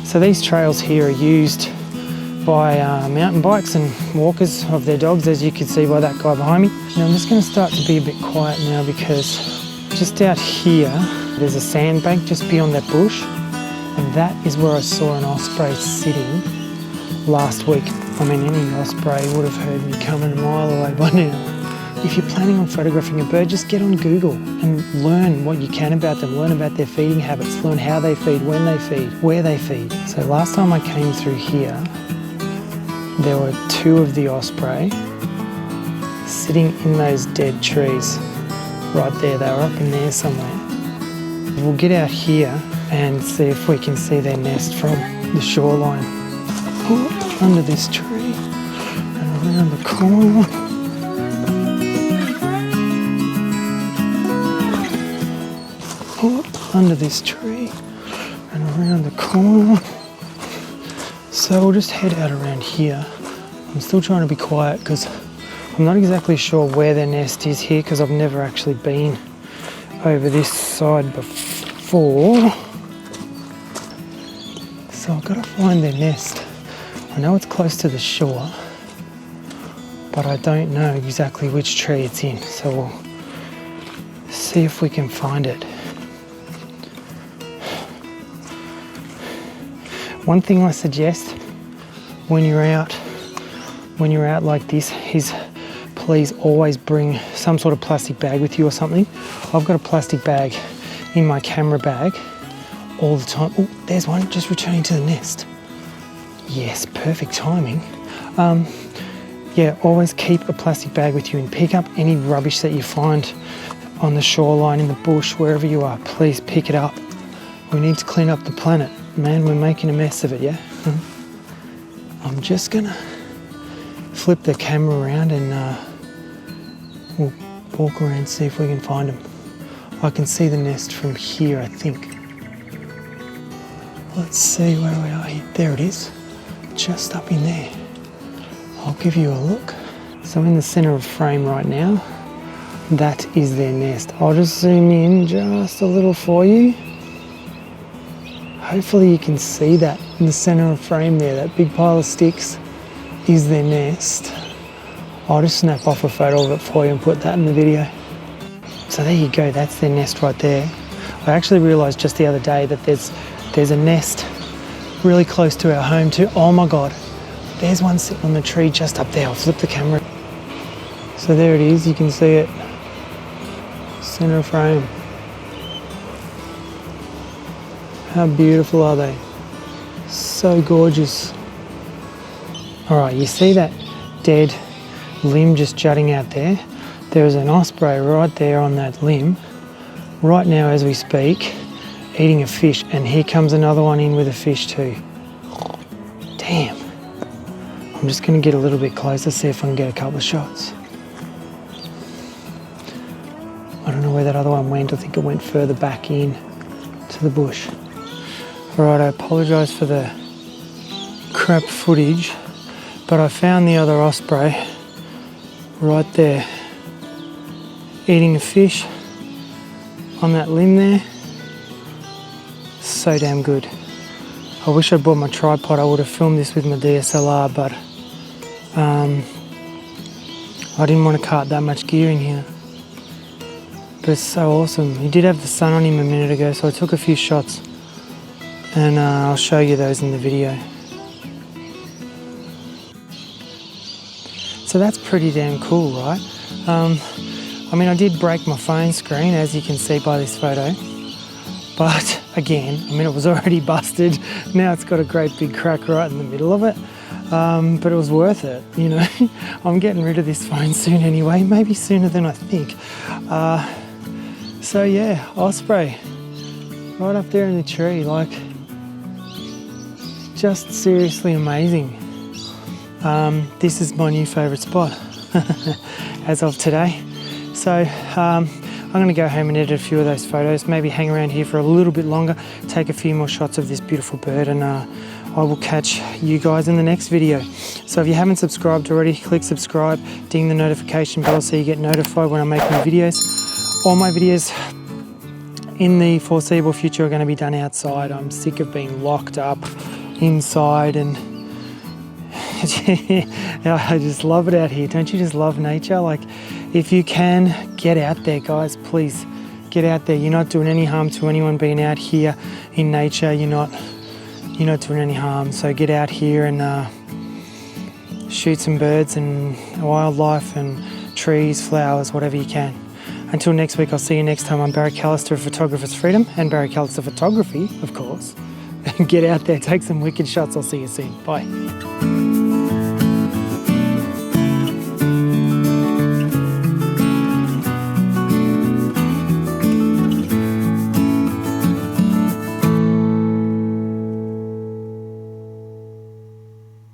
So these trails here are used by mountain bikes and walkers of their dogs, as you can see by that guy behind me. Now I'm just going to start to be a bit quiet now, because just out here there's a sandbank just beyond that bush, and that is where I saw an osprey sitting last week. I mean, any osprey would have heard me coming a mile away by now. If you're planning on photographing a bird, just get on Google and learn what you can about them, learn about their feeding habits, learn how they feed, when they feed, where they feed. So last time I came through here, there were 2 of the osprey sitting in those dead trees right there. They were up in there somewhere. We'll get out here and see if we can see their nest from the shoreline. Oh, under this tree and around the corner. Under this tree and around the corner. So we'll just head out around here. I'm still trying to be quiet because I'm not exactly sure where their nest is here, because I've never actually been over this side before. So I've got to find their nest. I know it's close to the shore, but I don't know exactly which tree it's in. So we'll see if we can find it. One thing I suggest when you're out like this is please always bring some sort of plastic bag with you or something. I've got a plastic bag in my camera bag all the time. Oh, there's one just returning to the nest. Yes, perfect timing. Yeah, always keep a plastic bag with you and pick up any rubbish that you find on the shoreline, in the bush, wherever you are. Please pick it up. We need to clean up the planet. Man, we're making a mess of it, yeah? I'm just gonna flip the camera around and we'll walk around and see if we can find them. I can see the nest from here, I think. Let's see where we are here. There it is, just up in there. I'll give you a look. So in the center of frame right now, that is their nest. I'll just zoom in just a little for you. Hopefully you can see that in the center of frame there, that big pile of sticks is their nest. I'll just snap off a photo of it for you and put that in the video. So there you go, that's their nest right there. I actually realized just the other day that there's a nest really close to our home too. Oh my God, there's one sitting on the tree just up there. I'll flip the camera. So there it is, you can see it, center of frame. How beautiful are they? So gorgeous. All right, you see that dead limb just jutting out there? There's an osprey right there on that limb, right now as we speak, eating a fish, and here comes another one in with a fish too. Damn. I'm just gonna get a little bit closer, see if I can get a couple of shots. I don't know where that other one went. I think it went further back in to the bush. Right, I apologise for the crap footage, but I found the other osprey right there, eating a fish on that limb there. So damn good. I wish I brought my tripod. I would have filmed this with my DSLR, but I didn't want to cart that much gear in here. But it's so awesome. He did have the sun on him a minute ago, so I took a few shots. And I'll show you those in the video. So that's pretty damn cool, right? I mean, I did break my phone screen, as you can see by this photo. But again, I mean, it was already busted. Now it's got a great big crack right in the middle of it. But it was worth it, you know. I'm getting rid of this phone soon anyway, maybe sooner than I think. So yeah, osprey, right up there in the tree, like, just seriously amazing. This is my new favourite spot as of today. So I'm going to go home and edit a few of those photos, maybe hang around here for a little bit longer, take a few more shots of this beautiful bird, and I will catch you guys in the next video. So if you haven't subscribed already, click subscribe, ding the notification bell so you get notified when I make new videos. All my videos in the foreseeable future are going to be done outside. I'm sick of being locked up inside, and I just love it out here. Don't you just love nature? Like, if you can, get out there, guys, please. Get out there. You're not doing any harm to anyone being out here in nature. You're not doing any harm. So get out here and shoot some birds and wildlife and trees, flowers, whatever you can. Until next week, I'll see you next time. I'm Barry Callister of Photographer's Freedom and Barry Callister Photography, of course. Get out there, take some wicked shots. I'll see you soon. Bye.